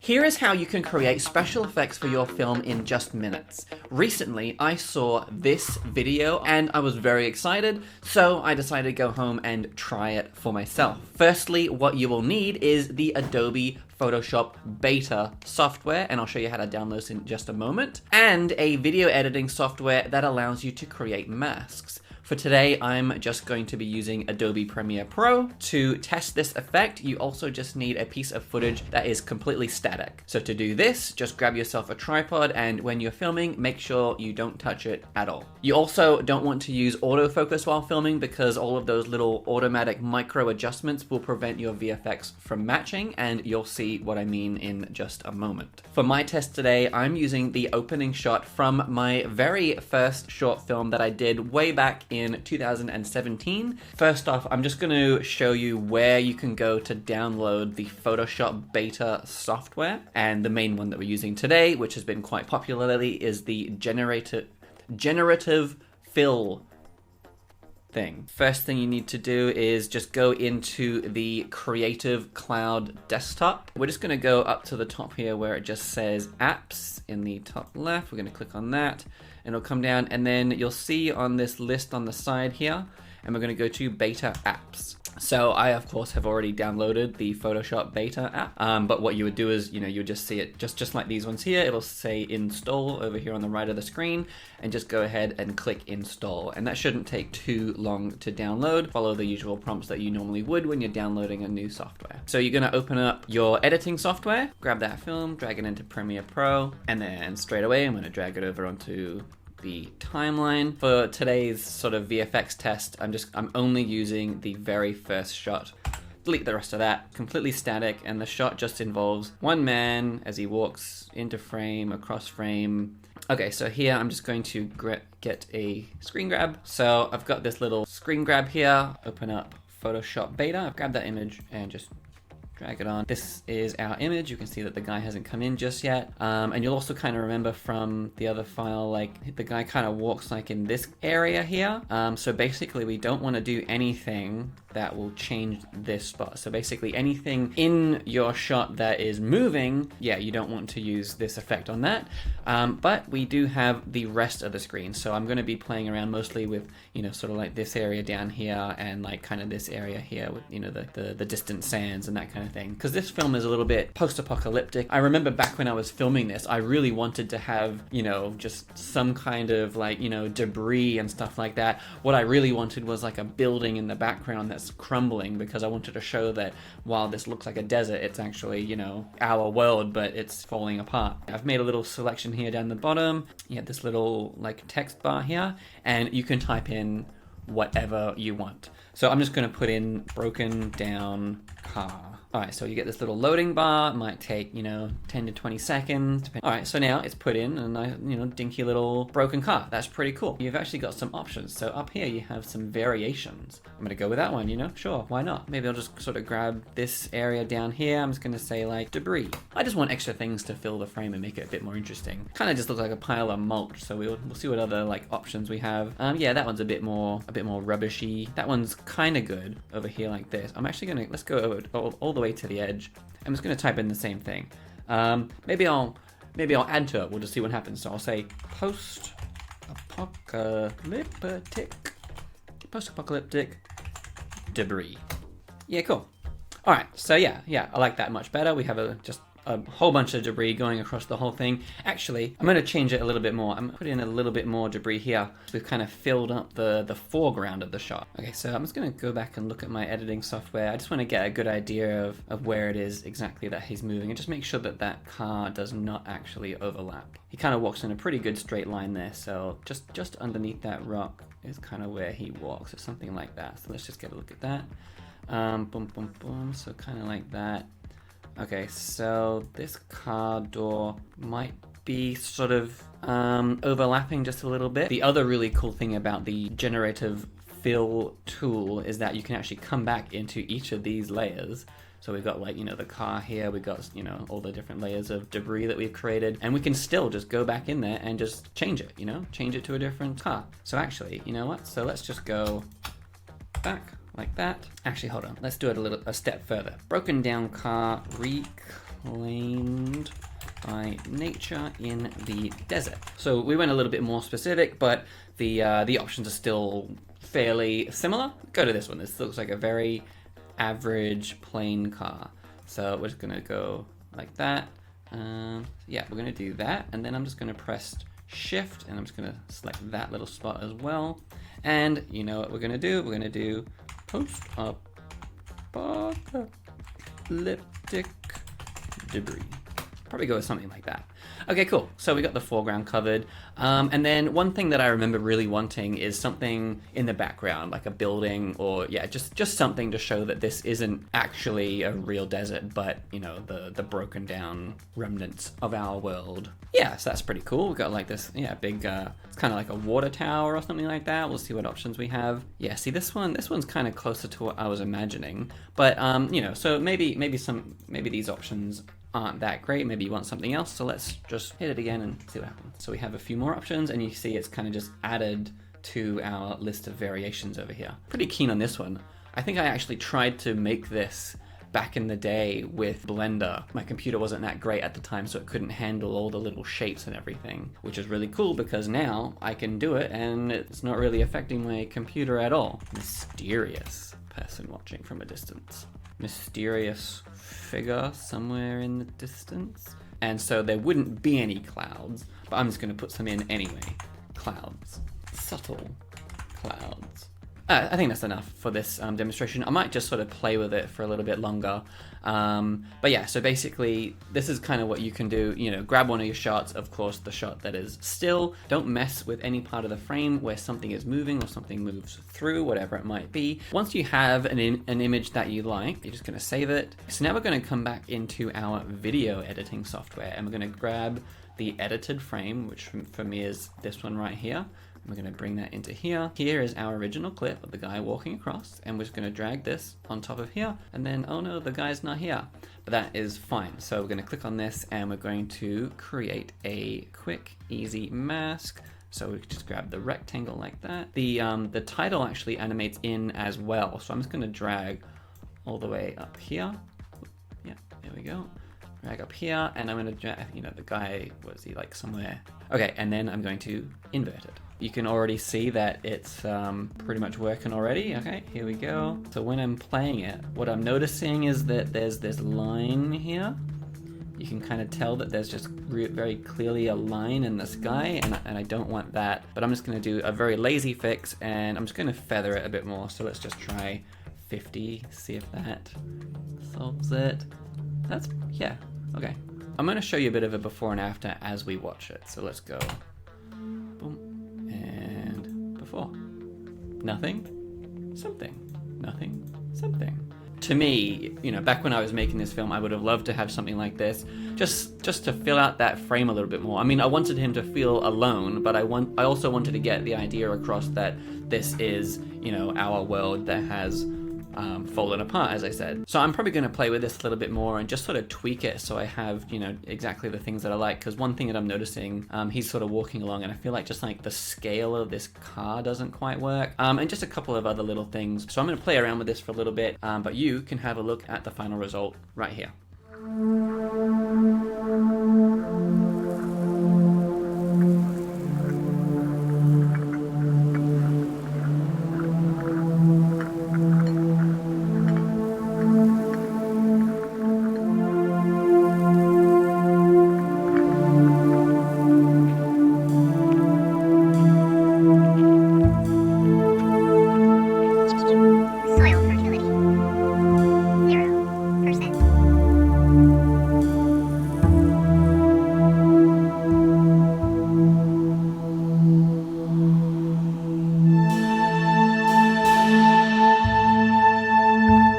Here is how you can create special effects for your film in just minutes. Recently, I saw this video and I was very excited, so I decided to go home and try it for myself. Firstly, what you will need is the Adobe Photoshop beta software, and I'll show you how to download this in just a moment, and a video editing software that allows you to create masks. For today, I'm just going to be using Adobe Premiere Pro. To test this effect, you also just need a piece of footage that is completely static. So to do this, just grab yourself a tripod, and when you're filming, make sure you don't touch it at all. You also don't want to use autofocus while filming because all of those little automatic micro adjustments will prevent your VFX from matching, and you'll see what I mean in just a moment. For my test today, I'm using the opening shot from my very first short film that I did way back in 2017. First off, I'm just going to show you where you can go to download the Photoshop beta software, and the main one that we're using today, which has been quite popular lately, is the Generative Fill thing. First thing you need to do is just go into the Creative Cloud desktop. We're just going to go up to the top here where it just says apps in the top left. We're going to click on that and it'll come down, and then you'll see on this list on the side here, and we're going to go to beta apps. So I, of course, have already downloaded the Photoshop beta app, but what you would do is, you would just see it just like these ones here. It'll say install over here on the right of the screen, and just go ahead and click install. And that shouldn't take too long to download. Follow the usual prompts that you normally would when you're downloading a new software. So you're gonna open up your editing software, grab that film, drag it into Premiere Pro, and then straight away I'm gonna drag it over onto the timeline. For today's sort of VFX test, I'm only using the very first shot. Delete the rest of that, completely static, and the shot just involves one man as he walks into frame, across frame. Okay, so here I'm just going to get a screen grab. So I've got this little screen grab here, open up Photoshop beta, grab that image and just drag it on. This is our image. You can see that the guy hasn't come in just yet. And you'll also kind of remember from the other file, like the guy kind of walks like in this area here. So basically we don't want to do anything that will change this spot. So basically anything in your shot that is moving, yeah, you don't want to use this effect on that. But we do have the rest of the screen. So I'm going to be playing around mostly with, sort of like this area down here and like kind of this area here with, the distant sands and that kind of thing. Because this film is a little bit post-apocalyptic. I remember back when I was filming this, I really wanted to have, just some kind of like, debris and stuff like that. What I really wanted was like a building in the background that's crumbling, because I wanted to show that while this looks like a desert, it's actually, our world, but it's falling apart. I've made a little selection here down the bottom. You have this little like text bar here, and you can type in whatever you want. So I'm just going to put in broken down car. All right, so you get this little loading bar. It might take, 10 to 20 seconds. All right, so now it's put in a nice, dinky little broken car. That's pretty cool. You've actually got some options. So up here you have some variations. I'm gonna go with that one, sure, why not? Maybe I'll just sort of grab this area down here. I'm just gonna say like debris. I just want extra things to fill the frame and make it a bit more interesting. Kind of just looks like a pile of mulch. So we'll see what other like options we have. Yeah, that one's a bit more rubbishy. That one's kind of good over here like this. I'm actually gonna, let's go over all the way to the edge. I'm just going to type in the same thing. Maybe I'll add to it. We'll just see what happens. So I'll say post-apocalyptic debris. Yeah, cool. All right. So yeah, I like that much better. We have just a whole bunch of debris going across the whole thing. Actually, I'm going to change it a little bit more. I'm going to put in a little bit more debris here. We've kind of filled up the foreground of the shot. Okay, so I'm just going to go back and look at my editing software. I just want to get a good idea of where it is exactly that he's moving, and just make sure that that car does not actually overlap. He kind of walks in a pretty good straight line there, so just underneath that rock is kind of where he walks, or something like that. So let's just get a look at that. Boom, boom, boom. So kind of like that. Okay, so this car door might be sort of overlapping just a little bit. The other really cool thing about the Generative Fill tool is that you can actually come back into each of these layers. So we've got like, the car here, we've got, all the different layers of debris that we've created, and we can still just go back in there and just change it, change it to a different car. So actually, you know what? So let's just go back like that. Actually, hold on. Let's do it a step further. Broken down car, reclaimed by nature in the desert. So we went a little bit more specific, but the options are still fairly similar. Go to this one. This looks like a very average plain car. So we're just gonna go like that. Yeah, we're gonna do that, and then I'm just gonna press Shift, and I'm just gonna select that little spot as well. And you know what we're gonna do? We're gonna do post-apocalyptic debris. Probably go with something like that. Okay, cool. So we got the foreground covered. And then one thing that I remember really wanting is something in the background, like a building, or yeah, just something to show that this isn't actually a real desert, but you know, the broken down remnants of our world. Yeah, so that's pretty cool. We've got like this, yeah, big, it's kind of like a water tower or something like that. We'll see what options we have. Yeah, see this one's kind of closer to what I was imagining, but you know, so maybe these options aren't that great. Maybe you want something else, so let's just hit it again and see what happens. So we have a few more options, and you see it's kind of just added to our list of variations over here. Pretty keen on this one. I think I actually tried to make this back in the day with Blender. My computer wasn't that great at the time, so it couldn't handle all the little shapes and everything, which is really cool because now I can do it and it's not really affecting my computer at all. Mysterious person watching from a distance. Mysterious figure somewhere in the distance. And so there wouldn't be any clouds, but I'm just going to put some in anyway. Clouds. Subtle clouds. I think that's enough for this demonstration. I might just sort of play with it for a little bit longer. But yeah, so basically this is kind of what you can do. You know, grab one of your shots, of course the shot that is still. Don't mess with any part of the frame where something is moving or something moves through, whatever it might be. Once you have an image that you like, you're just going to save it. So now we're going to come back into our video editing software, and we're going to grab the edited frame, which for me is this one right here. We're going to bring that into here. Here is our original clip of the guy walking across, and we're just going to drag this on top of here, and then, oh no, the guy's not here. But that is fine. So we're going to click on this, and we're going to create a quick, easy mask. So we just grab the rectangle like that. The title actually animates in as well. So I'm just going to drag all the way up here. Yeah, there we go. Drag up here, and I'm going to drag, you know, the guy, was he like somewhere? Okay, and then I'm going to invert it. You can already see that it's pretty much working already. Okay, here we go. So when I'm playing it, what I'm noticing is that there's this line here. You can kind of tell that there's just very clearly a line in the sky, and I don't want that. But I'm just going to do a very lazy fix, and I'm just going to feather it a bit more. So let's just try 50, see if that solves it. That's, yeah, okay. I'm going to show you a bit of a before and after as we watch it. So let's go. Boom. And before. Nothing. Something. Nothing. Something. To me, you know, back when I was making this film, I would have loved to have something like this, just to fill out that frame a little bit more. I mean, I wanted him to feel alone, but I also wanted to get the idea across that this is, you know, our world that has fallen apart, as I said. So I'm probably going to play with this a little bit more and just sort of tweak it so I have, you know, exactly the things that I like. Because one thing that I'm noticing, he's sort of walking along, and I feel like just like the scale of this car doesn't quite work. And just a couple of other little things. So I'm going to play around with this for a little bit, but you can have a look at the final result right here.